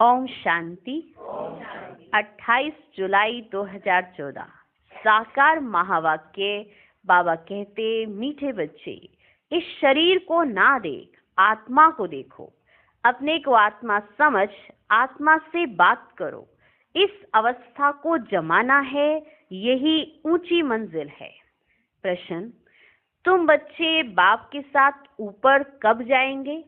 ओम शांति। 28 जुलाई 2014 साकार महावाक्य। बाबा कहते, मीठे बच्चे, इस शरीर को ना देख, आत्मा को देखो। अपने को आत्मा समझ, आत्मा से बात करो। इस अवस्था को जमाना है, यही ऊंची मंजिल है। प्रश्न, तुम बच्चे बाप के साथ ऊपर कब जाएंगे?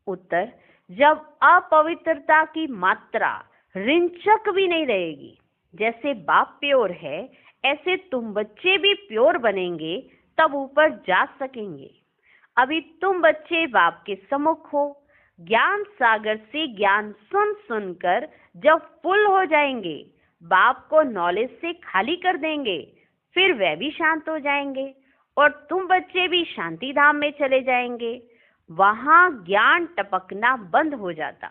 उत्तर, जब अपवित्रता की मात्रा रिंचक भी नहीं रहेगी। जैसे बाप प्योर है, ऐसे तुम बच्चे भी प्योर बनेंगे, तब ऊपर जा सकेंगे। अभी तुम बच्चे बाप के सम्मुख हो। ज्ञान सागर से ज्ञान सुन सुनकर जब फुल हो जाएंगे, बाप को नॉलेज से खाली कर देंगे, फिर वह भी शांत हो जाएंगे और तुम बच्चे भी शांति धाम में चले जाएंगे। वहां ज्ञान टपकना बंद हो जाता।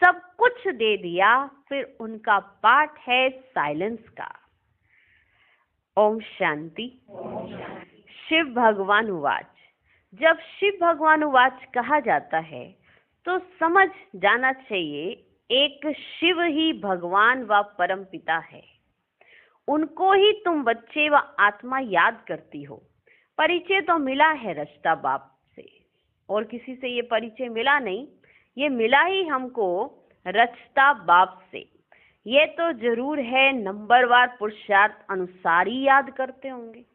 सब कुछ दे दिया, फिर उनका पाठ है साइलेंस का। ओम शांति। शिव भगवान उवाच। जब शिव भगवान उवाच कहा जाता है तो समझ जाना चाहिए, एक शिव ही भगवान व परम पिता है। उनको ही तुम बच्चे व आत्मा याद करती हो। परिचय तो मिला है रचता बाप से, और किसी से ये परिचय मिला नहीं। ये मिला ही हमको रचता बाप से। ये तो जरूर है, नंबरवार पुरुषार्थ अनुसार ही याद करते होंगे।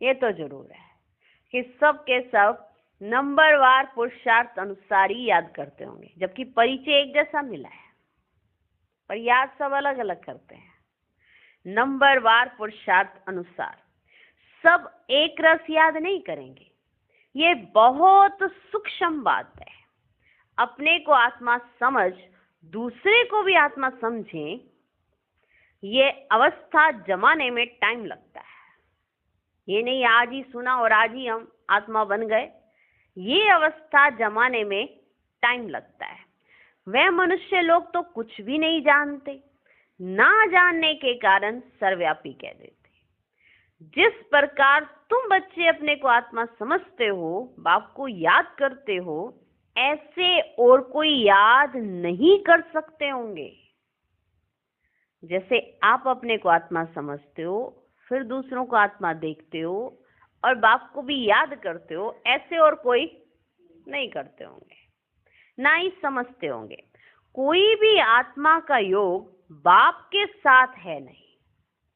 ये तो जरूर है कि सब के सब नंबरवार पुरुषार्थ अनुसार ही याद करते होंगे, जबकि परिचय एक जैसा मिला है, पर याद सब अलग अलग करते हैं। नंबरवार पुरुषार्थ अनुसार सब एक रस याद नहीं करेंगे। ये बहुत सूक्ष्म बात है। अपने को आत्मा समझ, दूसरे को भी आत्मा समझें, ये अवस्था जमाने में टाइम लगता है। ये नहीं आज ही सुना और आज ही हम आत्मा बन गए। ये अवस्था जमाने में टाइम लगता है। वह मनुष्य लोग तो कुछ भी नहीं जानते, ना जानने के कारण सर्वव्यापी कह देते। जिस प्रकार तुम बच्चे अपने को आत्मा समझते हो, बाप को याद करते हो, ऐसे और कोई याद नहीं कर सकते होंगे। जैसे आप अपने को आत्मा समझते हो, फिर दूसरों को आत्मा देखते हो और बाप को भी याद करते हो, ऐसे और कोई नहीं करते होंगे, ना ही समझते होंगे। कोई भी आत्मा का योग बाप के साथ है नहीं,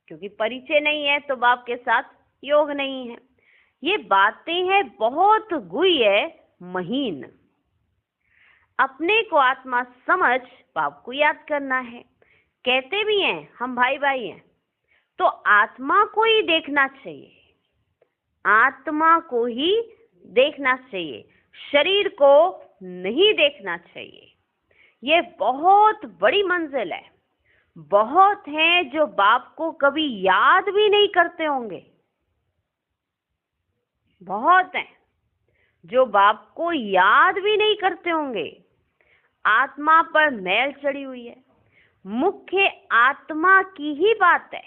क्योंकि परिचय नहीं है तो बाप के साथ योग नहीं है। ये बातें हैं बहुत गुह्य महीन। अपने को आत्मा समझ, बाप को याद करना है। कहते भी हैं हम भाई भाई हैं, तो आत्मा को ही देखना चाहिए। आत्मा को ही देखना चाहिए, शरीर को नहीं देखना चाहिए। ये बहुत बड़ी मंजिल है। बहुत हैं जो बाप को कभी याद भी नहीं करते होंगे। बहुत हैं जो बाप को याद भी नहीं करते होंगे। आत्मा पर मैल चढ़ी हुई है। मुख्य आत्मा की ही बात है।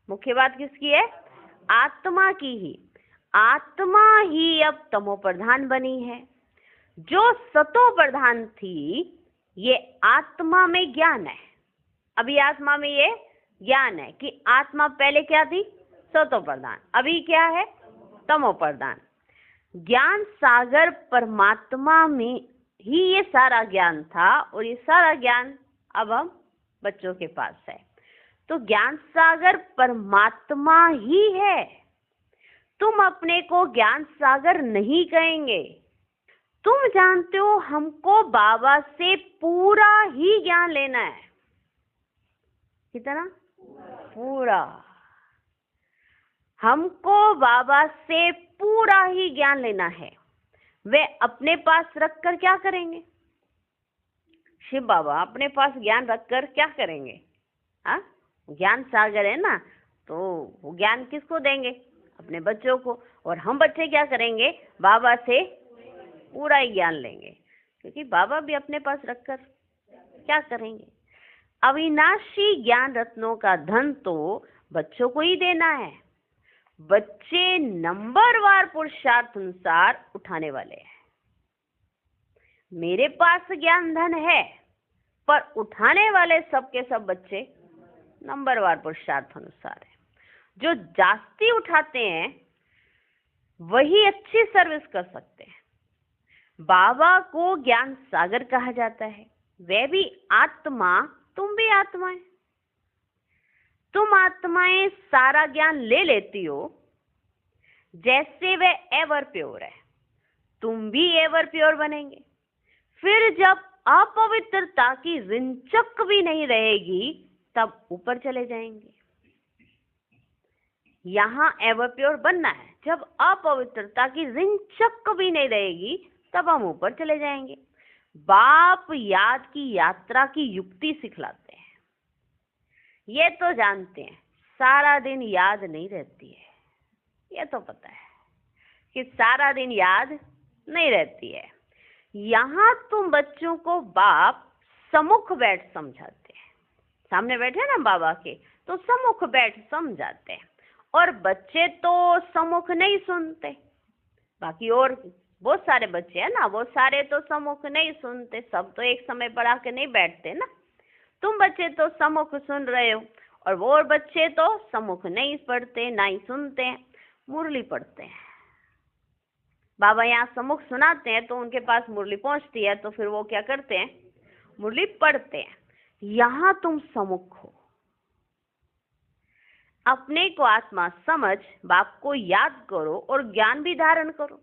मुख्य बात किसकी है? आत्मा की ही। आत्मा ही अब तमो प्रधान बनी है। जो सतो प्रधान थी, ये आत्मा में ज्ञान है। अभी आत्मा में ये ज्ञान है कि आत्मा पहले क्या थी? सतो प्रधान। अभी क्या है? तमो प्रधान। ज्ञान सागर परमात्मा में ही ये सारा ज्ञान था, और ये सारा ज्ञान अब हम बच्चों के पास है। तो ज्ञान सागर परमात्मा ही है। तुम अपने को ज्ञान सागर नहीं कहेंगे। तुम जानते हो हमको बाबा से पूरा ही ज्ञान लेना है। कितना? पूरा। हमको बाबा से पूरा ही ज्ञान लेना है। वे अपने पास रखकर क्या करेंगे? शिव बाबा अपने पास ज्ञान रखकर क्या करेंगे? हाँ, ज्ञान सागर है ना, तो वो ज्ञान किसको देंगे? अपने बच्चों को। और हम बच्चे क्या करेंगे? बाबा से पूरा ही ज्ञान लेंगे, क्योंकि बाबा भी अपने पास रखकर क्या करेंगे? अविनाशी ज्ञान रत्नों का धन तो बच्चों को ही देना है। बच्चे नंबरवार पुरुषार्थ अनुसार उठाने वाले हैं। मेरे पास ज्ञान धन है, पर उठाने वाले सब के सब बच्चे नंबरवार पुरुषार्थ अनुसार है। जो जास्ती उठाते हैं वही अच्छी सर्विस कर सकते हैं। बाबा को ज्ञान सागर कहा जाता है। वह भी आत्मा, तुम भी आत्मा है। तुम आत्माएं सारा ज्ञान ले लेती हो, जैसे वह एवर प्योर है, तुम भी एवर प्योर बनेंगे। फिर जब अपवित्रता की रिंचक भी नहीं रहेगी, तब ऊपर चले जाएंगे। यहां एवर प्योर बनना है। जब अपवित्रता की रिंचक भी नहीं रहेगी, तब हम ऊपर चले जाएंगे। बाप याद की यात्रा की युक्ति सिखलाते हैं। ये तो जानते हैं सारा दिन याद नहीं रहती है, ये तो पता है कि सारा दिन याद नहीं रहती है। यहाँ तुम बच्चों को बाप सम्मुख बैठ समझाते हैं। सामने बैठे ना बाबा के, तो सम्मुख बैठ समझाते हैं। और बच्चे तो सम्मुख नहीं सुनते। बाकी और बहुत सारे बच्चे हैं ना, वो सारे तो सम्मुख नहीं सुनते। सब तो एक समय पढ़ा के नहीं बैठते ना। तुम बच्चे तो सम्मुख सुन रहे हो, और वो बच्चे तो सम्मुख नहीं पढ़ते, ना ही सुनते हैं, मुरली पढ़ते हैं। बाबा यहाँ सम्मुख सुनाते हैं तो उनके पास मुरली पहुंचती है, तो फिर वो क्या करते हैं, मुरली पढ़ते हैं। यहाँ तुम सम्मुख हो। अपने को आत्मा समझ, बाप को याद करो और ज्ञान भी धारण करो।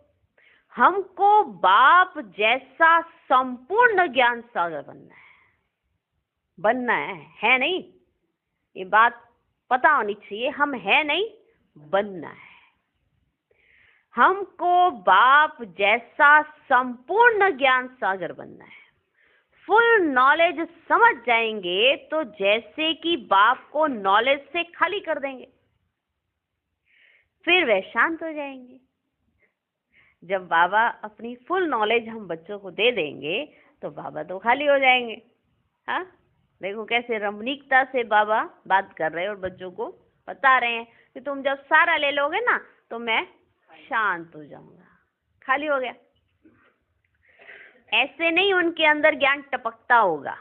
हमको बाप जैसा संपूर्ण ज्ञान सागर बनना है नहीं? ये बात पता होनी चाहिए। हम है नहीं, बनना है। हमको बाप जैसा संपूर्ण ज्ञान सागर बनना है। फुल नॉलेज समझ जाएंगे तो जैसे कि बाप को नॉलेज से खाली कर देंगे, फिर वे शांत हो जाएंगे। जब बाबा अपनी फुल नॉलेज हम बच्चों को दे देंगे तो बाबा तो खाली हो जाएंगे। हाँ, देखो कैसे रमणीकता से बाबा बात कर रहे हैं और बच्चों को बता रहे हैं कि तुम जब सारा ले लोगे ना तो मैं शांत हो जाऊंगा। खाली हो गया। ऐसे नहीं उनके अंदर ज्ञान टपकता होगा।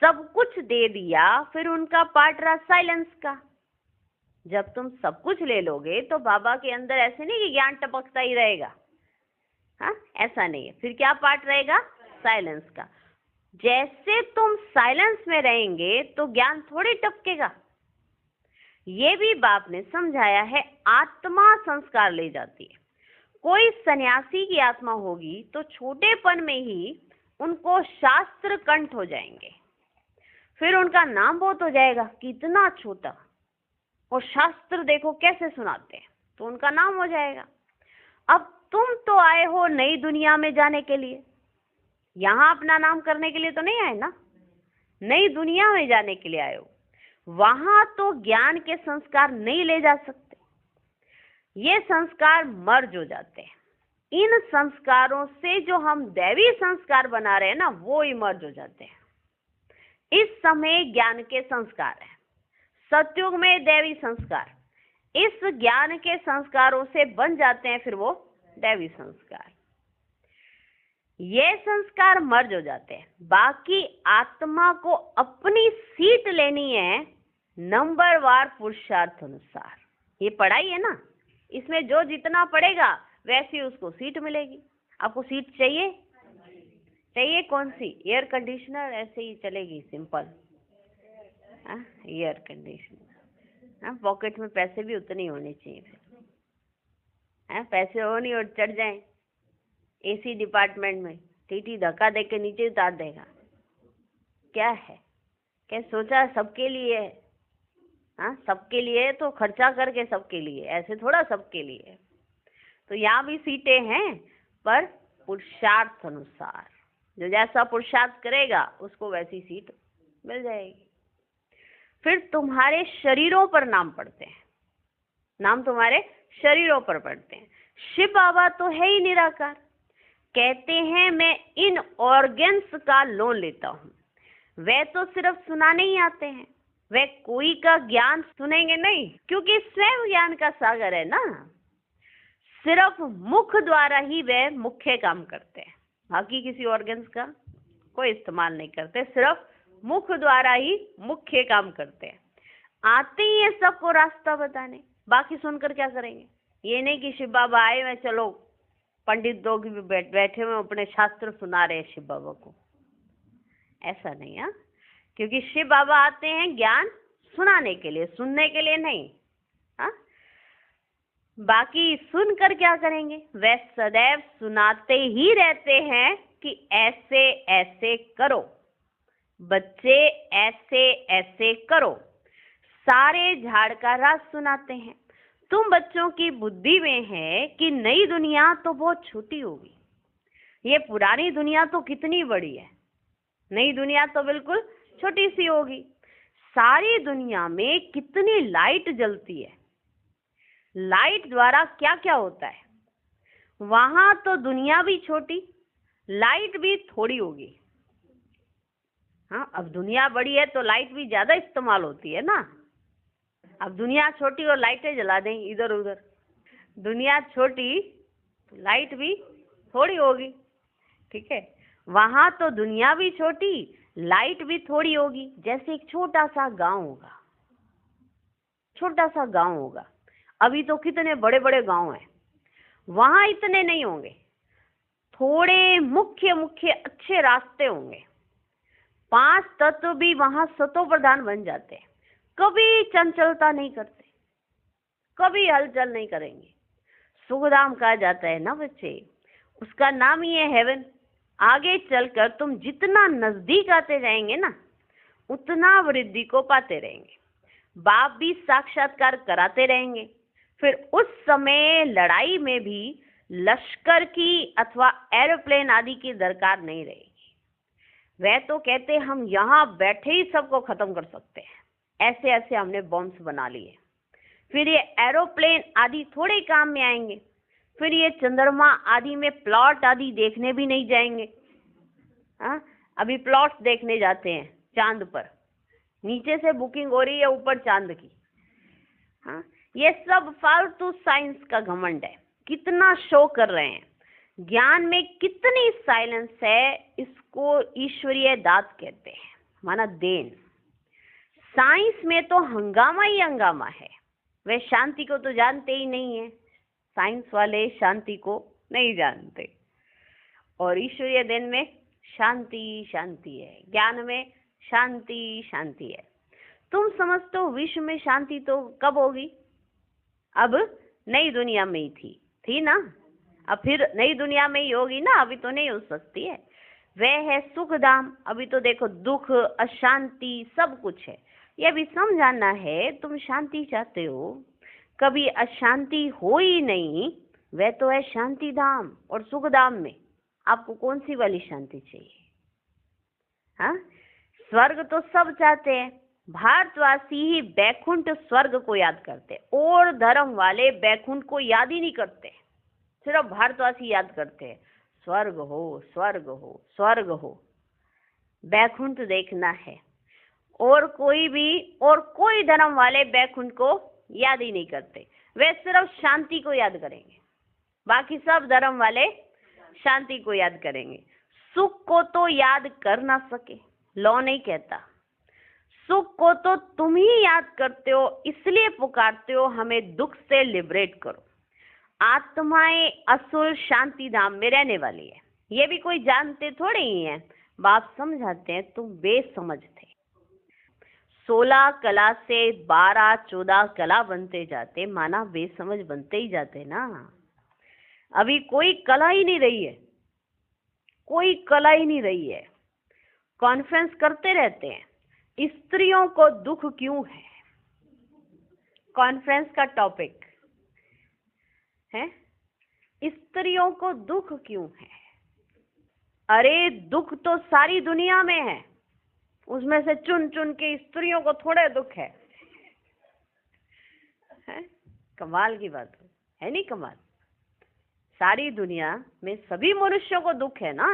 सब कुछ दे दिया, फिर उनका पार्ट रहा साइलेंस का। जब तुम सब कुछ ले लोगे तो बाबा के अंदर ऐसे नहीं कि ज्ञान टपकता ही रहेगा। हाँ, ऐसा नहीं है। फिर क्या पार्ट रहेगा, साइलेंस का। जैसे तुम साइलेंस में रहेंगे तो ज्ञान थोड़ी टपकेगा। ये भी बाप ने समझाया है। आत्मा संस्कार ले जाती है। कोई सन्यासी की आत्मा होगी तो छोटेपन में ही उनको शास्त्र कंठ हो जाएंगे। फिर उनका नाम बहुत हो जाएगा, कितना छोटा, और शास्त्र देखो कैसे सुनाते हैं, तो उनका नाम हो जाएगा। अब तुम तो आए हो नई दुनिया में जाने के लिए, यहाँ अपना नाम करने के लिए तो नहीं आए ना। नई दुनिया में जाने के लिए आए हो। वहां तो ज्ञान के संस्कार नहीं ले जा सकते। ये संस्कार मर्ज हो जाते हैं। इन संस्कारों से जो हम दैवी संस्कार बना रहे हैं ना, वो ही मर्ज हो जाते हैं। इस समय ज्ञान के संस्कार है, सतयुग में दैवी संस्कार। इस ज्ञान के संस्कारों से बन जाते हैं फिर वो दैवी संस्कार। ये संस्कार मर्ज हो जाते हैं। बाकी आत्मा को अपनी सीट लेनी है नंबरवार पुरुषार्थ अनुसार। ये पढ़ाई है ना, इसमें जो जितना पढ़ेगा वैसी उसको सीट मिलेगी। आपको सीट चाहिए? चाहिए कौन सी? Air conditioner? ऐसे ही चलेगी सिंपल। Air conditioner. पॉकेट में पैसे भी उतने ही होने चाहिए। फिर पैसे हो नहीं और चढ़ जाएं एसी डिपार्टमेंट में, टीटी धक्का दे के नीचे उतार देगा। क्या है, क्या सोचा सबके लिए है? हाँ, सबके लिए तो खर्चा करके सबके लिए, ऐसे थोड़ा सबके लिए। तो यहाँ भी सीटें हैं, पर पुरुषार्थ अनुसार। जो जैसा पुरुषार्थ करेगा उसको वैसी सीट मिल जाएगी। फिर तुम्हारे शरीरों पर नाम पड़ते हैं। नाम तुम्हारे शरीरों पर पड़ते हैं। शिव बाबा तो है ही निराकार। कहते हैं मैं इन ऑर्गन्स का लोन लेता हूँ। वे तो सिर्फ सुनाने ही आते हैं, वे कोई का ज्ञान सुनेंगे नहीं, क्योंकि स्वयं ज्ञान का सागर है ना। सिर्फ मुख द्वारा ही वे मुख्य काम करते हैं। बाकी किसी ऑर्गन्स का कोई इस्तेमाल नहीं करते, सिर्फ मुख द्वारा ही मुख्य काम करते हैं। आते ही है सबको रास्ता बताने, बाकी सुनकर क्या करेंगे। ये नहीं कि शिव बाबा आए हुए, चलो पंडित लोग भी बैठे हुए अपने शास्त्र सुना रहे हैं शिव बाबा को, ऐसा नहीं है। क्योंकि शिव बाबा आते हैं ज्ञान सुनाने के लिए, सुनने के लिए नहीं। हाँ, बाकी सुनकर क्या करेंगे, वे सदैव सुनाते ही रहते हैं कि ऐसे ऐसे करो बच्चे, ऐसे ऐसे करो। सारे झाड़ का राज सुनाते हैं। तुम बच्चों की बुद्धि में है कि नई दुनिया तो बहुत छोटी होगी, ये पुरानी दुनिया तो कितनी बड़ी है, नई दुनिया तो बिल्कुल छोटी सी होगी। सारी दुनिया में कितनी लाइट जलती है, लाइट द्वारा क्या क्या होता है। वहां तो दुनिया भी छोटी, लाइट भी थोड़ी होगी। हाँ, अब दुनिया बड़ी है तो लाइट भी ज्यादा इस्तेमाल होती है ना। अब दुनिया छोटी और लाइटें जला दें इधर उधर, दुनिया छोटी तो लाइट भी थोड़ी होगी, ठीक है। वहां तो दुनिया भी छोटी, लाइट भी थोड़ी होगी। जैसे एक छोटा सा गांव होगा, छोटा सा गांव होगा। अभी तो कितने बड़े बड़े गांव हैं, वहां इतने नहीं होंगे, थोड़े मुख्य मुख्य अच्छे रास्ते होंगे। 5 तत्व भी वहां सतो प्रधान बन जाते हैं, कभी चंचलता नहीं करते, कभी हलचल नहीं करेंगे। सुखधाम कहा जाता है ना बच्चे, उसका नाम ही है हेवन। आगे चलकर तुम जितना नजदीक आते जाएंगे ना, उतना वृद्धि को पाते रहेंगे। बाप भी साक्षात्कार कराते रहेंगे। फिर उस समय लड़ाई में भी लश्कर की अथवा एरोप्लेन आदि की दरकार नहीं रहेगी। वह तो कहते हम यहाँ बैठे ही सबको खत्म कर सकते हैं, ऐसे ऐसे हमने बॉम्ब्स बना लिए। फिर ये एरोप्लेन आदि थोड़े काम में आएंगे। फिर ये चंद्रमा आदि में प्लॉट आदि देखने भी नहीं जाएंगे। हाँ, अभी प्लॉट्स देखने जाते हैं चांद पर, नीचे से बुकिंग हो रही है ऊपर चांद की। हाँ, ये सब फालतू साइंस का घमंड है। कितना शो कर रहे हैं, ज्ञान में कितनी साइलेंस है, इसको ईश्वरीय दात कहते हैं, माना देन। साइंस में तो हंगामा ही हंगामा है, वे शांति को तो जानते ही नहीं है। साइंस वाले शांति को नहीं जानते, और ईश्वरीय देन में शांति शांति है, ज्ञान में शांति शांति है। तुम समझते हो विश्व में शांति तो कब होगी, अब नई दुनिया में ही थी ना, अब फिर नई दुनिया में ही होगी ना, अभी तो नहीं हो सकती है। वह है सुखधाम। अभी तो देखो दुख अशांति सब कुछ है, यह भी समझाना है। तुम शांति चाहते हो, कभी अशांति हो ही नहीं, वह तो है शांति धाम। और सुखधाम में आपको कौन सी वाली शांति चाहिए। हाँ, स्वर्ग तो सब चाहते हैं, भारतवासी ही बैकुंठ स्वर्ग को याद करते, और धर्म वाले बैकुंठ को याद ही नहीं करते, सिर्फ भारतवासी याद करते हैं स्वर्ग हो स्वर्ग हो स्वर्ग हो। बैकुंठ देखना है, और कोई धर्म वाले बैकुंठ को याद ही नहीं करते, वे सिर्फ शांति को याद करेंगे। बाकी सब धर्म वाले शांति को याद करेंगे। सुख को तो याद कर ना सके, लॉ नहीं कहता। सुख को तो तुम ही याद करते हो, इसलिए पुकारते हो हमें दुख से लिबरेट करो। आत्माएं असुर शांति धाम में रहने वाली है, ये भी कोई जानते थोड़े ही हैं। बाप समझाते हैं तुम बेसमझ थे। 16 कला से 12-14 कला बनते जाते, माना बेसमझ बनते ही जाते ना। अभी कोई कला ही नहीं रही है, कोई कला ही नहीं रही है। कॉन्फ्रेंस करते रहते हैं, स्त्रियों को दुख क्यों है, कॉन्फ्रेंस का टॉपिक है स्त्रियों को दुख क्यों है। अरे दुख तो सारी दुनिया में है, उसमें से चुन चुन के स्त्रियों को थोड़े दुख है। कमाल की बात है नहीं कमाल। सारी दुनिया में सभी मनुष्यों को दुख है ना।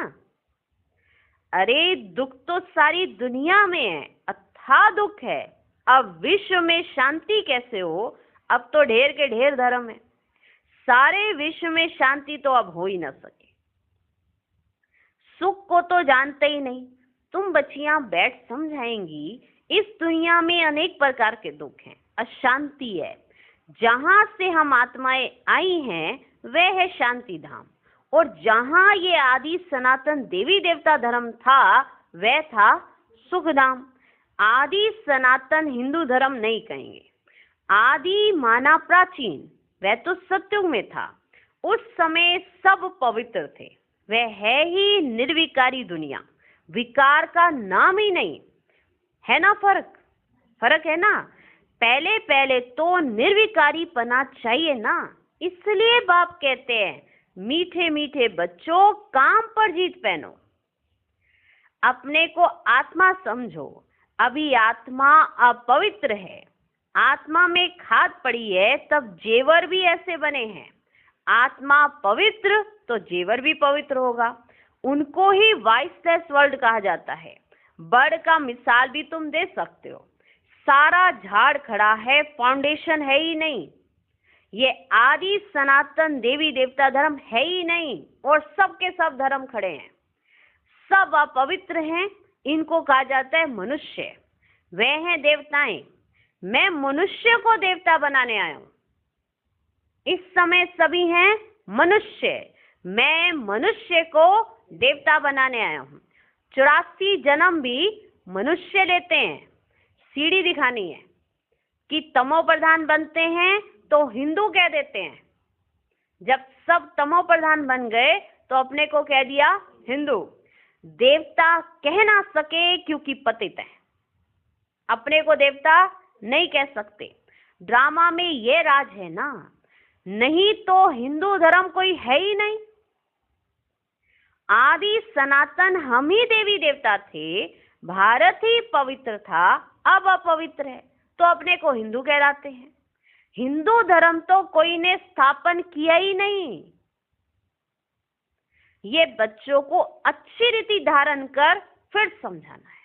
अरे दुख तो सारी दुनिया में है, अथाह दुख है। अब विश्व में शांति कैसे हो, अब तो ढेर के ढेर धर्म है, सारे विश्व में शांति तो अब हो ही ना सके। सुख को तो जानते ही नहीं। तुम बच्चियां बैठ समझाएंगी, इस दुनिया में अनेक प्रकार के दुख हैं, अशांति है। जहां से हम आत्माएं आई हैं वह है शांति धाम, और जहां ये आदि सनातन देवी देवता धर्म था वह था सुख धाम। आदि सनातन हिंदू धर्म नहीं कहेंगे। आदि माना प्राचीन, वह तो सतयुग में था। उस समय सब पवित्र थे। वह है ही निर्विकारी दुनिया, विकार का नाम ही नहीं है ना। फर्क है ना। पहले पहले तो निर्विकारी पना चाहिए ना। इसलिए बाप कहते हैं, मीठे मीठे बच्चों काम पर जीत पहनो। अपने को आत्मा समझो। अभी आत्मा अपवित्र है, आत्मा में खाद पड़ी है, तब जेवर भी ऐसे बने हैं। आत्मा पवित्र तो जेवर भी पवित्र होगा। उनको ही वाइसलेस वर्ल्ड कहा जाता है। बर्ड का मिसाल भी तुम दे सकते हो। सारा झाड़ खड़ा है, फाउंडेशन है ही नहीं। ये आदि सनातन देवी देवता धर्म है ही नहीं, और सब के सब धर्म खड़े हैं। सब अपवित्र हैं। इनको कहा जाता है मनुष्य। वे हैं देवताएं। मैं मनुष्य को देवता बनाने आया हूं। इस समय सभी हैं मनुष्य। मैं मनुष्य को देवता बनाने आया हूं। 84 जन्म भी मनुष्य लेते हैं। सीढ़ी दिखानी है कि तमो प्रधान बनते हैं तो हिंदू कह देते हैं। जब सब तमो प्रधान बन गए तो अपने को कह दिया हिंदू। देवता कह ना सके क्योंकि पतित है। अपने को देवता नहीं कह सकते। ड्रामा में ये राज है ना। नहीं तो हिंदू धर्म कोई है ही नहीं। आदि सनातन हम ही देवी देवता थे। भारत ही पवित्र था, अब अपवित्र है, तो अपने को हिंदू कहलाते हैं। हिंदू धर्म तो कोई ने स्थापन किया ही नहीं। ये बच्चों को अच्छी रीति धारण कर फिर समझाना है।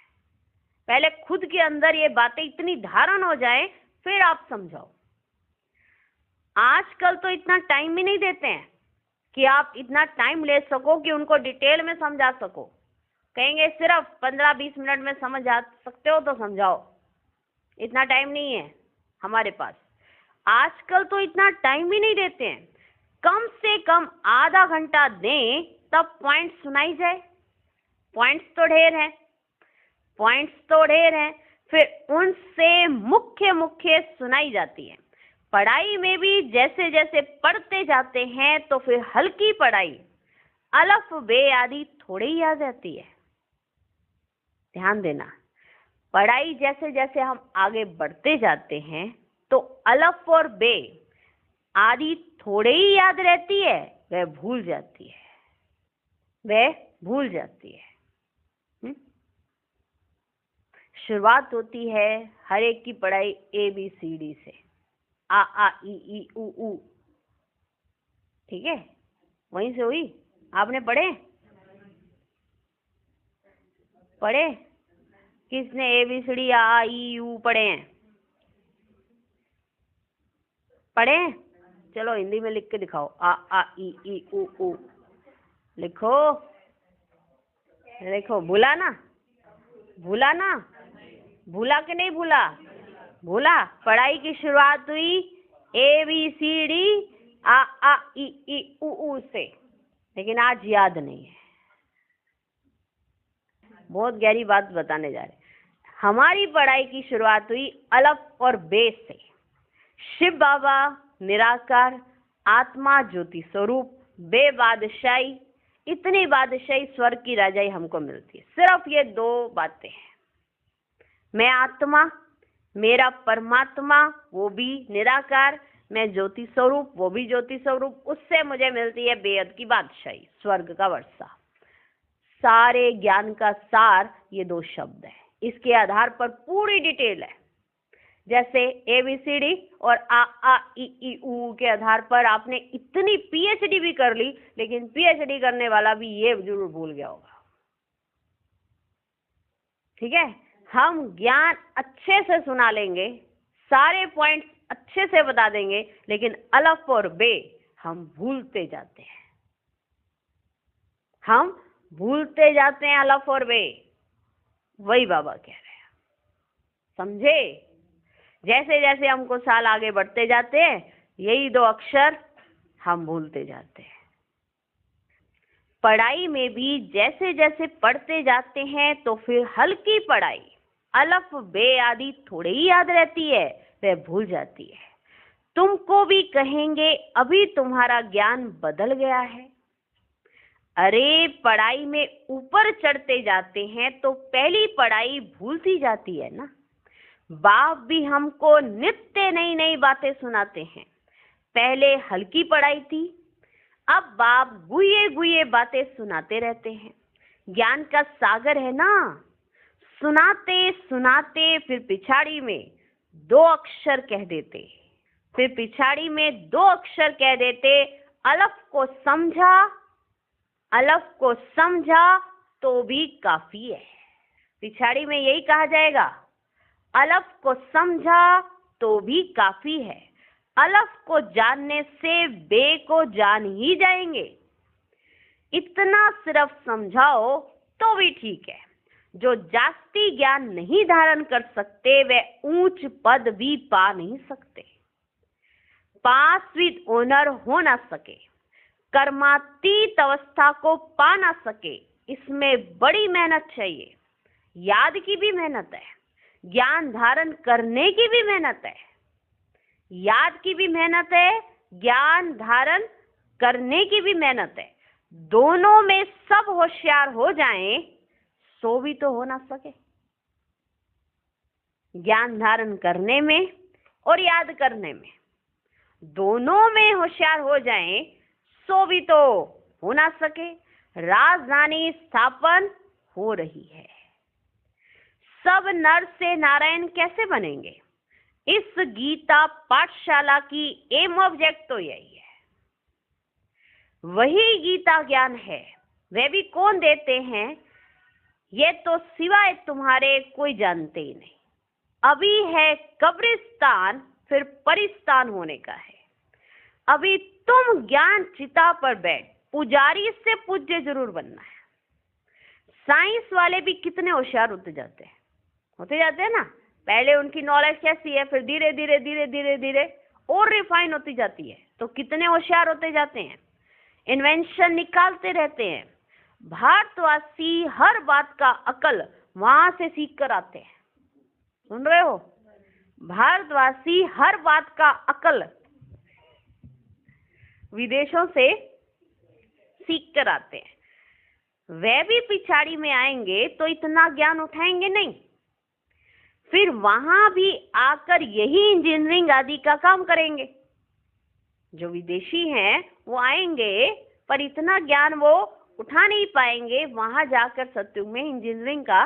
पहले खुद के अंदर ये बातें इतनी धारण हो जाए, फिर आप समझाओ। आजकल तो इतना टाइम ही नहीं देते हैं कि आप इतना टाइम ले सको कि उनको डिटेल में समझा सको। कहेंगे सिर्फ 15-20 मिनट में समझ आ सकते हो तो समझाओ। इतना टाइम नहीं है हमारे पास। आजकल तो इतना टाइम ही नहीं देते हैं। कम से कम आधा घंटा दें तब पॉइंट सुनाई जाए। पॉइंट्स तो ढेर हैं, फिर उनसे मुख्य सुनाई जाती है। पढ़ाई में भी जैसे जैसे पढ़ते जाते हैं तो फिर हल्की पढ़ाई, अलफ बे आदि थोड़ी ही आ जाती है। ध्यान देना, पढ़ाई जैसे जैसे हम आगे बढ़ते जाते हैं तो अलफ और बे आदि थोड़े ही याद रहती है, वह भूल जाती है। शुरुआत होती है हर एक की पढ़ाई ABCD से, आ ई ई उ। ठीक है, वहीं से हुई। आपने पढ़े किसने ABCD आ ई उ पढ़े हैं? पढ़े? चलो हिंदी में लिख के दिखाओ। आ ई उ। लिखो। भूला ना? भूला कि नहीं भूला? पढ़ाई की शुरुआत हुई ABCD आ ई उ से, लेकिन आज याद नहीं है। बहुत गहरी बात बताने जा रहे। हमारी पढ़ाई की शुरुआत हुई अलफ और बे से। शिव बाबा निराकार, आत्मा ज्योति स्वरूप, बे बादशाही। इतनी बादशाही स्वर्ग की राजाई हमको मिलती है। सिर्फ ये 2 बातें हैं। मैं आत्मा, मेरा परमात्मा वो भी निराकार, मैं ज्योति स्वरूप वो भी ज्योति स्वरूप। उससे मुझे मिलती है बेअद की बादशाही, स्वर्ग का वर्षा। सारे ज्ञान का सार ये 2 शब्द है। इसके आधार पर पूरी डिटेल है। जैसे ABCD और आ ई उ के आधार पर आपने इतनी PhD भी कर ली, लेकिन PhD करने वाला भी ये जरूर भूल गया होगा। ठीक है, हम ज्ञान अच्छे से सुना लेंगे, सारे पॉइंट्स अच्छे से बता देंगे, लेकिन अलफ और बे हम भूलते जाते हैं। भूलते जाते हैं अलफ और बे। वही बाबा कह रहे हैं, समझे? जैसे जैसे हमको साल आगे बढ़ते जाते हैं, यही दो अक्षर हम भूलते जाते हैं। पढ़ाई में भी जैसे जैसे पढ़ते जाते हैं तो फिर हल्की पढ़ाई, अलफ बे आदि थोड़े ही याद रहती है, वह भूल जाती है। तुमको भी कहेंगे अभी तुम्हारा ज्ञान बदल गया है। अरे पढ़ाई में ऊपर चढ़ते जाते हैं तो पहली पढ़ाई भूलती जाती है ना। बाप भी हमको नित्य नई नई बातें सुनाते हैं। पहले हल्की पढ़ाई थी, अब बाप गुये गुये बातें सुनाते रहते हैं। ज्ञान का सागर है ना। सुनाते सुनाते फिर पिछाड़ी में दो अक्षर कह देते, फिर पिछाड़ी में दो अक्षर कह देते, अलफ को समझा, अलफ को समझा तो भी काफी है। पिछाड़ी में यही कहा जाएगा, अलफ को समझा तो भी काफी है। अलफ को जानने से बे को जान ही जाएंगे। इतना सिर्फ समझाओ तो भी ठीक है। जो जास्ती ज्ञान नहीं धारण कर सकते वे ऊंच पद भी पा नहीं सकते। पास विद ऑनर हो ना सके, कर्मातीत अवस्था को पा ना सके, इसमें बड़ी मेहनत चाहिए। याद की भी मेहनत है, ज्ञान धारण करने की भी मेहनत है। याद की भी मेहनत है, ज्ञान धारण करने की भी मेहनत है। दोनों में सब होशियार हो जाएं सो भी तो हो ना सके। ज्ञान धारण करने में और याद करने में, दोनों में होशियार हो जाएं सो भी तो हो ना सके। राजधानी स्थापन हो रही है। सब नर से नारायण कैसे बनेंगे? इस गीता पाठशाला की एम ऑब्जेक्ट तो यही है। वही गीता ज्ञान है। वे भी कौन देते हैं ये तो सिवाय तुम्हारे कोई जानते ही नहीं। अभी है कब्रिस्तान, फिर परिस्तान होने का है। अभी तुम ज्ञान चिता पर बैठ पुजारी से पूज्य जरूर बनना है। साइंस वाले भी कितने होशियार होते जाते हैं ना। पहले उनकी नॉलेज कैसी है, फिर धीरे धीरे धीरे धीरे धीरे और रिफाइन होती जाती है, तो कितने होशियार होते जाते हैं। इन्वेंशन निकालते रहते हैं। भारतवासी हर बात का अकल वहां से सीख कर आते हैं। सुन रहे हो? भारतवासी हर बात का अकल विदेशों से सीख कर आते हैं। वे भी पिछाड़ी में आएंगे तो इतना ज्ञान उठाएंगे नहीं। फिर वहां भी आकर यही इंजीनियरिंग आदि का काम करेंगे। जो विदेशी हैं वो आएंगे पर इतना ज्ञान वो उठा नहीं पाएंगे। वहां जाकर सत्युग में इंजीनियरिंग का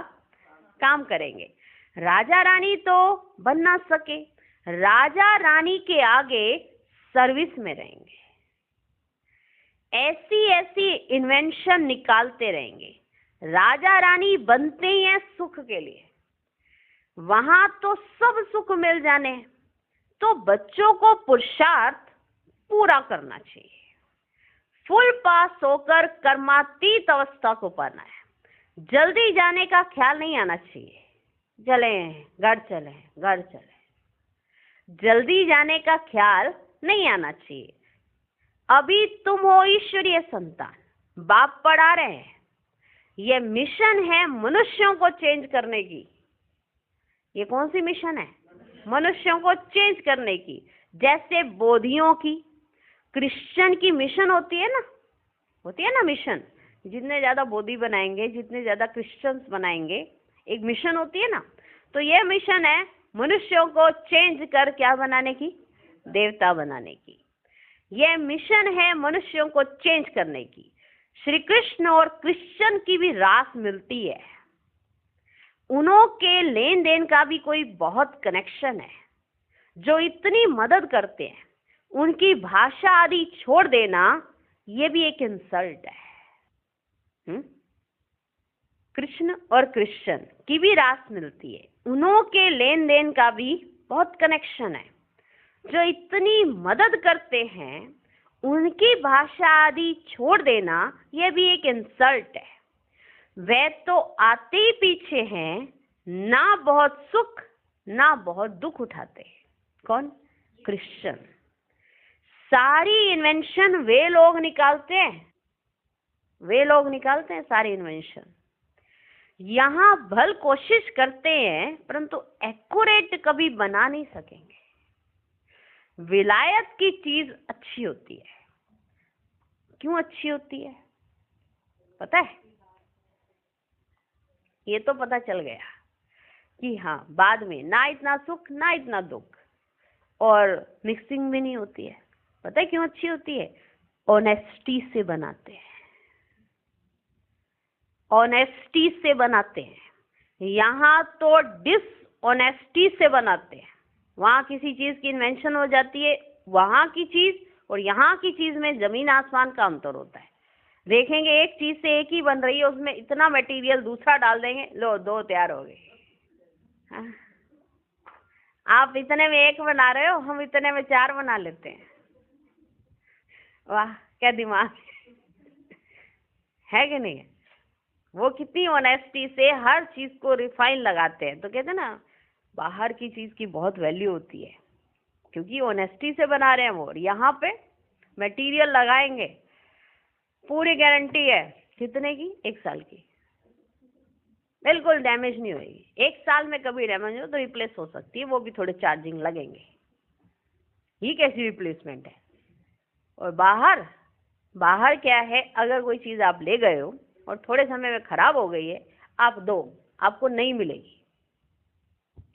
काम करेंगे। राजा रानी तो बन ना सके, राजा रानी के आगे सर्विस में रहेंगे। ऐसी ऐसी इन्वेंशन निकालते रहेंगे। राजा रानी बनते ही हैं सुख के लिए, वहां तो सब सुख मिल जाने, तो बच्चों को पुरुषार्थ पूरा करना चाहिए। फुल पास होकर कर्मातीत अवस्था को पाना है। जल्दी जाने का ख्याल नहीं आना चाहिए। चले घर चले घर चले, जल्दी जाने का ख्याल नहीं आना चाहिए। अभी तुम हो ईश्वरीय संतान, बाप पढ़ा रहे हैं। यह मिशन है मनुष्यों को चेंज करने की। ये कौन सी मिशन है? मनुष्यों को चेंज करने की। जैसे बोधियों की, क्रिश्चियन की मिशन होती है ना मिशन। जितने ज्यादा बोधि बनाएंगे, जितने ज्यादा क्रिश्चियंस बनाएंगे, एक मिशन होती है ना। तो यह मिशन है मनुष्यों को चेंज कर क्या बनाने की? देवता बनाने की। यह मिशन है मनुष्यों को चेंज करने की। श्री कृष्ण और क्रिश्चियन की भी रास मिलती है। उनों के लेन देन का भी कोई बहुत कनेक्शन है। जो इतनी मदद करते हैं उनकी भाषा आदि छोड़ देना ये भी एक इंसल्ट है। कृष्ण और क्रिश्चियन की भी रास मिलती है। उनों के लेन देन का भी बहुत कनेक्शन है। जो इतनी मदद करते हैं उनकी भाषा आदि छोड़ देना यह भी एक इंसल्ट है। वे तो आते ही पीछे हैं, ना बहुत सुख ना बहुत दुख उठाते। कौन? क्रिश्चियन। सारी इन्वेंशन वे लोग निकालते हैं, वे लोग निकालते हैं सारी इन्वेंशन। यहाँ भल कोशिश करते हैं परंतु एक्यूरेट कभी बना नहीं सकेंगे। विलायत की चीज अच्छी होती है। क्यों अच्छी होती है पता है? ये तो पता चल गया कि हाँ, बाद में ना इतना सुख ना इतना दुख, और मिक्सिंग भी नहीं होती है। पता है क्यों अच्छी होती है? ऑनेस्टी से बनाते हैं, ऑनेस्टी से बनाते हैं। यहाँ तो डिसऑनेस्टी से बनाते हैं। वहां किसी चीज की इन्वेंशन हो जाती है, वहां की चीज और यहाँ की चीज में जमीन आसमान का अंतर होता है। देखेंगे एक चीज से एक ही बन रही है, उसमें इतना मटेरियल दूसरा डाल देंगे, लो दो तैयार हो गए। हाँ? आप इतने में एक बना रहे हो, हम इतने में 4 बना लेते हैं। वाह क्या दिमाग है कि नहीं? वो कितनी ऑनेस्टी से हर चीज को रिफाइन लगाते हैं। तो कहते हैं ना, बाहर की चीज की बहुत वैल्यू होती है क्योंकि ऑनेस्टी से बना रहे हैं वो। यहाँ पे मटेरियल लगाएंगे, पूरी गारंटी है। कितने की? 1 साल की। बिल्कुल डैमेज नहीं होगी। 1 साल में कभी डैमेज हो तो रिप्लेस हो सकती है, वो भी थोड़े चार्जिंग लगेंगे। ये कैसी रिप्लेसमेंट है? और बाहर, बाहर क्या है, अगर कोई चीज आप ले गए हो और थोड़े समय में खराब हो गई है, आप दो, आपको नहीं मिलेगी,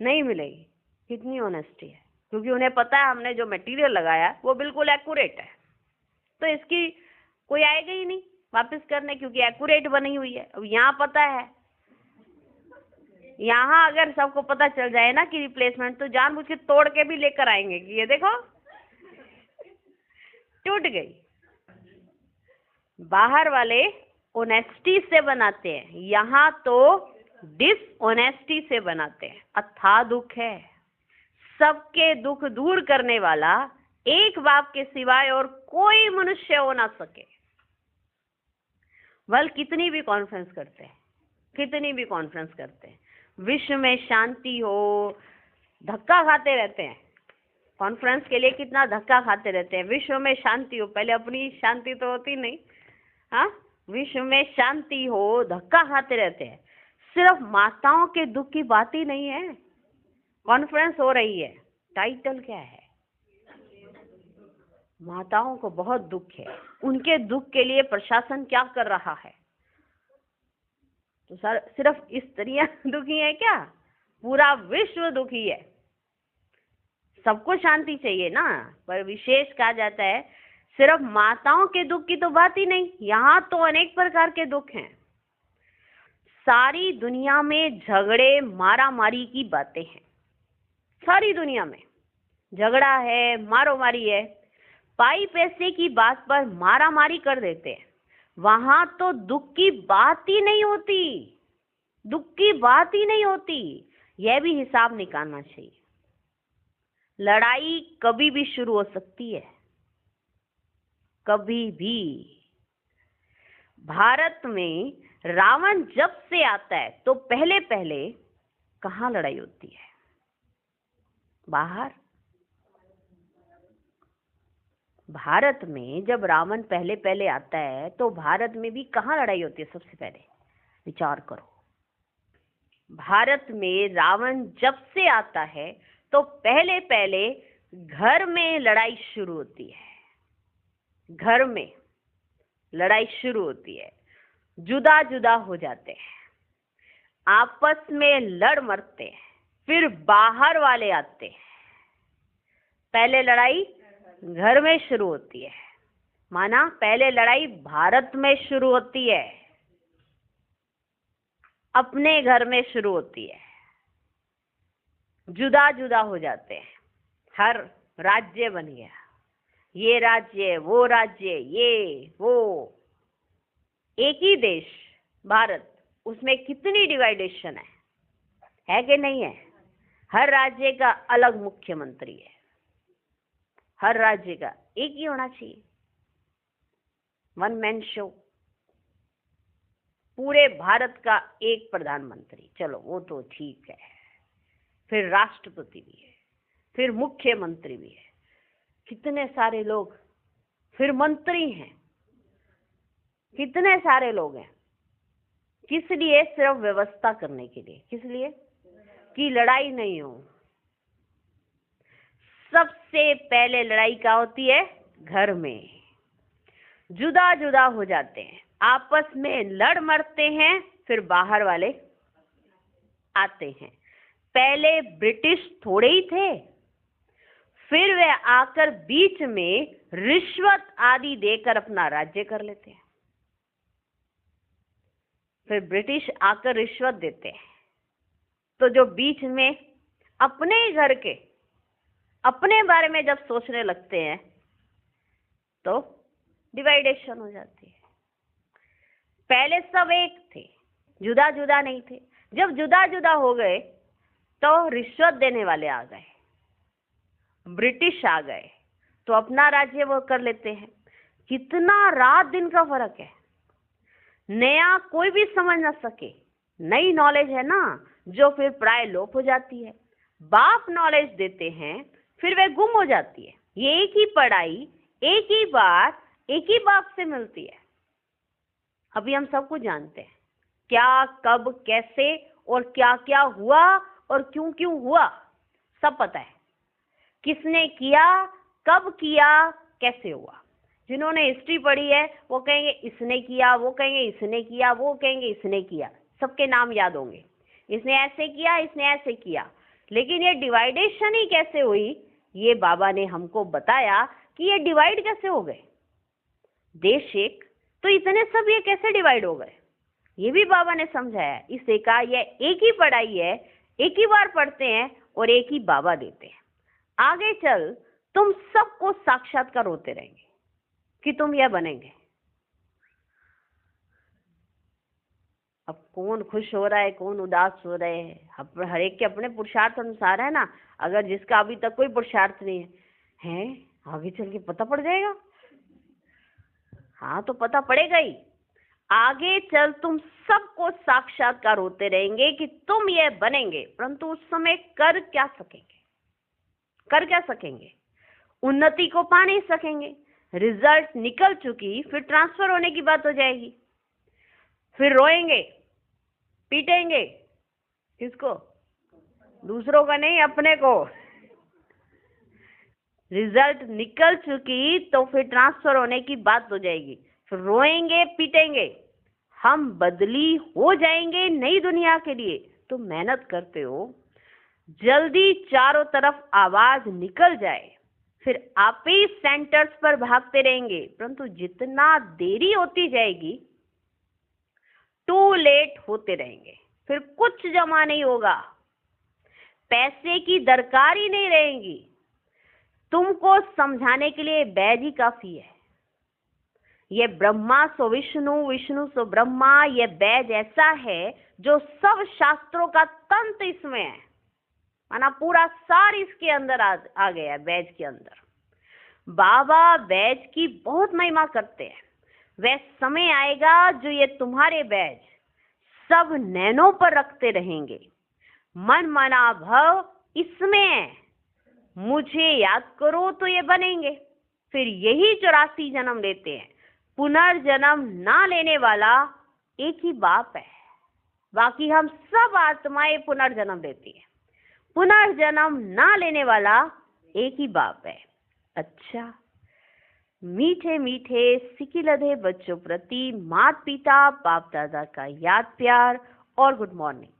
नहीं मिलेगी। कितनी ऑनेस्टी है, क्योंकि उन्हें पता है हमने जो मटेरियल लगाया वो बिल्कुल एक्यूरेट है, तो इसकी कोई आएगा ही नहीं वापस करने, क्योंकि एक्यूरेट बनी हुई है। अब यहाँ पता है, यहाँ अगर सबको पता चल जाए ना कि रिप्लेसमेंट, तो जानबूझ के तोड़ के भी लेकर आएंगे कि ये देखो टूट गई। बाहर वाले ऑनेस्टी से बनाते हैं, यहाँ तो डिसऑनेस्टी से बनाते हैं। अथाह दुख है। सबके दुख दूर करने वाला एक बाप के सिवाय और कोई मनुष्य हो ना सके। वल कितनी भी कॉन्फ्रेंस करते हैं, कितनी भी कॉन्फ्रेंस करते हैं, विश्व में शांति हो, धक्का खाते रहते हैं। कॉन्फ्रेंस के लिए कितना धक्का खाते रहते हैं, विश्व में शांति हो। पहले अपनी शांति तो होती नहीं। हाँ, विश्व में शांति हो, धक्का खाते रहते हैं। सिर्फ माताओं के दुख की बात ही नहीं है। कॉन्फ्रेंस हो रही है, टाइटल क्या है? माताओं को बहुत दुख है, उनके दुख के लिए प्रशासन क्या कर रहा है? तो सर सिर्फ स्त्रियां दुखी है क्या? पूरा विश्व दुखी है। सबको शांति चाहिए ना, पर विशेष कहा जाता है सिर्फ माताओं के दुख की तो बात ही नहीं, यहाँ तो अनेक प्रकार के दुख हैं। सारी दुनिया में झगड़े मारा मारी की बातें हैं। सारी दुनिया में झगड़ा है, मारो मारी है। पाई पैसे की बात पर मारा मारी कर देते हैं। वहां तो दुख की बात ही नहीं होती, दुख की बात ही नहीं होती। यह भी हिसाब निकालना चाहिए। लड़ाई कभी भी शुरू हो सकती है, कभी भी। भारत में रावण जब से आता है तो पहले पहले कहाँ लड़ाई होती है? बाहर। भारत में जब रावण पहले पहले आता है तो भारत में भी कहाँ लड़ाई होती है? सबसे पहले विचार करो। भारत में रावण जब से आता है तो पहले पहले घर में लड़ाई शुरू होती है। घर में लड़ाई शुरू होती है, जुदा जुदा हो जाते हैं, आपस में लड़ मरते हैं, फिर बाहर वाले आते हैं। पहले लड़ाई घर में शुरू होती है, माना पहले लड़ाई भारत में शुरू होती है, अपने घर में शुरू होती है, जुदा जुदा हो जाते हैं। हर राज्य बन गया, ये राज्य वो राज्य, ये वो। एक ही देश भारत, उसमें कितनी डिवाइडेशन है कि नहीं है? हर राज्य का अलग मुख्यमंत्री है, हर राज्य का एक ही होना चाहिए, वन मैन शो। पूरे भारत का एक प्रधानमंत्री, चलो वो तो ठीक है, फिर राष्ट्रपति भी है, फिर मुख्यमंत्री भी है, कितने सारे लोग, फिर मंत्री हैं, कितने सारे लोग हैं। किस लिए? सिर्फ व्यवस्था करने के लिए। किस लिए? कि लड़ाई नहीं हो। सबसे पहले लड़ाई क्या होती है? घर में जुदा जुदा हो जाते हैं, आपस में लड़ मरते हैं, फिर बाहर वाले आते हैं। पहले ब्रिटिश थोड़े ही थे, फिर वे आकर बीच में रिश्वत आदि देकर अपना राज्य कर लेते हैं। फिर ब्रिटिश आकर रिश्वत देते हैं, तो जो बीच में अपने ही घर के अपने बारे में जब सोचने लगते हैं तो डिवाइडेशन हो जाती है। पहले सब एक थे, जुदा जुदा नहीं थे। जब जुदा जुदा हो गए तो रिश्वत देने वाले आ गए, ब्रिटिश आ गए, तो अपना राज्य वो कर लेते हैं। कितना रात दिन का फर्क है। नया कोई भी समझ ना सके, नई नॉलेज है ना जो फिर प्राय लोप हो जाती है। बाप नॉलेज देते हैं, फिर वे गुम हो जाती है। ये एक ही पढ़ाई एक ही बार एक ही बाप से मिलती है। अभी हम सब कुछ जानते हैं, क्या कब कैसे और क्या क्या हुआ और क्यों क्यों हुआ, सब पता है। किसने किया, कब किया, कैसे हुआ। जिन्होंने हिस्ट्री पढ़ी है वो कहेंगे इसने किया, वो कहेंगे इसने किया, वो कहेंगे इसने किया, सबके नाम याद होंगे। इसने ऐसे किया, इसने ऐसे किया। लेकिन ये डिवाइडेशन ही कैसे हुई, ये बाबा ने हमको बताया कि ये डिवाइड कैसे हो गए। देश एक, तो इतने सब ये कैसे डिवाइड हो गए, ये भी बाबा ने समझाया। इससे कहा ये एक ही पढ़ाई है, एक ही बार पढ़ते हैं और एक ही बाबा देते हैं। आगे चल तुम सबको साक्षात्कार होते रहेंगे कि तुम यह बनेंगे। अब कौन खुश हो रहा है, कौन उदास हो रहे हैं, हर एक के अपने पुरुषार्थ अनुसार है ना। अगर जिसका अभी तक कोई पुरुषार्थ नहीं है, आगे चल के पता पड़ जाएगा। हाँ तो पता पड़ेगा ही। आगे चल तुम सबको साक्षात्कार होते रहेंगे कि तुम ये बनेंगे, परंतु उस समय कर क्या सकेंगे, कर क्या सकेंगे? उन्नति को पा नहीं सकेंगे। रिजल्ट निकल चुकी, फिर ट्रांसफर होने की बात हो जाएगी, फिर रोएंगे पीटेंगे। किसको? दूसरों का नहीं, अपने को। रिजल्ट निकल चुकी तो फिर ट्रांसफर होने की बात हो जाएगी, फिर रोएंगे पीटेंगे। हम बदली हो जाएंगे नई दुनिया के लिए। तो मेहनत करते हो, जल्दी चारों तरफ आवाज निकल जाए, फिर आप ही सेंटर्स पर भागते रहेंगे। परंतु जितना देरी होती जाएगी, टू लेट होते रहेंगे, फिर कुछ जमा नहीं होगा, पैसे की दरकार ही नहीं रहेगी। तुमको समझाने के लिए बैज ही काफी है। ये ब्रह्मा सो विष्णु, विष्णु सो ब्रह्मा, ये बैज ऐसा है जो सब शास्त्रों का तंत्र इसमें है, माना पूरा सार इसके अंदर आ गया है, बैज के अंदर। बाबा बैज की बहुत महिमा करते हैं। वह समय आएगा जो ये तुम्हारे बैज सब नैनों पर रखते रहेंगे। मन मना भव इसमें है, मुझे याद करो तो ये बनेंगे। फिर यही 84 जन्म लेते हैं। पुनर्जन्म ना लेने वाला एक ही बाप है, बाकी हम सब आत्माएं पुनर्जन्म लेती हैं। पुनर्जन्म ना लेने वाला एक ही बाप है। अच्छा, मीठे मीठे सिकिलधे बच्चों प्रति माता पिता बाप दादा का याद प्यार और गुड मॉर्निंग।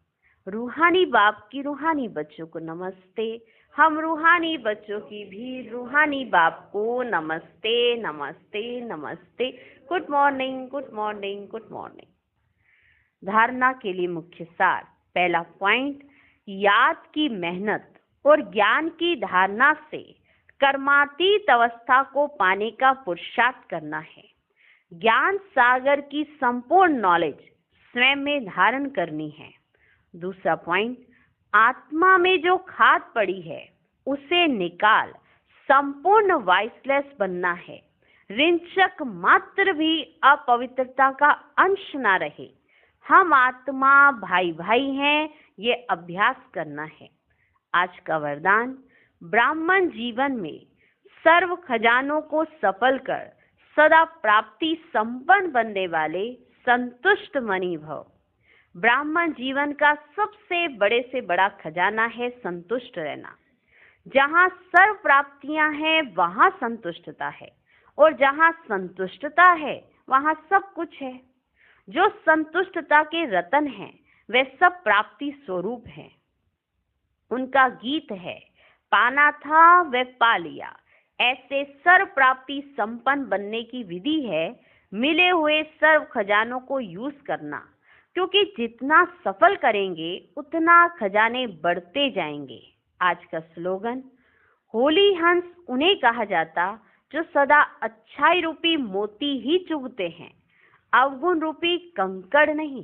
रूहानी बाप की रूहानी बच्चों को नमस्ते। हम रूहानी बच्चों की भी रूहानी बाप को नमस्ते नमस्ते नमस्ते। Good morning good morning good morning. धारणा के लिए मुख्य सार। पहला पॉइंट, याद की मेहनत और ज्ञान की धारणा से कर्मातीत अवस्था को पाने का पुरुषार्थ करना है। ज्ञान सागर की संपूर्ण नॉलेज स्वयं में धारण करनी है। दूसरा पॉइंट, आत्मा में जो खाद पड़ी है उसे निकाल संपूर्ण वाइसलेस बनना है। रिंचक मात्र भी अपवित्रता का अंश ना रहे। हम आत्मा भाई भाई हैं, ये अभ्यास करना है। आज का वरदान, ब्राह्मण जीवन में सर्व खजानों को सफल कर सदा प्राप्ति संपन्न बनने वाले संतुष्ट मणि भव। ब्राह्मण जीवन का सबसे बड़े से बड़ा खजाना है संतुष्ट रहना। जहाँ सर्व प्राप्तियां हैं वहाँ संतुष्टता है, और जहाँ संतुष्टता है वहाँ सब कुछ है। जो संतुष्टता के रतन हैं वे सब प्राप्ति स्वरूप हैं। उनका गीत है, पाना था वह पा लिया। ऐसे सर्व प्राप्ति संपन्न बनने की विधि है मिले हुए सर्व खजानों को यूज करना, क्योंकि जितना सफल करेंगे उतना खजाने बढ़ते जाएंगे। आज का स्लोगन, होली हंस उन्हें कहा जाता जो सदा अच्छाई रूपी मोती ही चुभते हैं, अवगुण रूपी कंकड़ नहीं।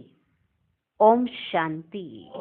ओम शांति।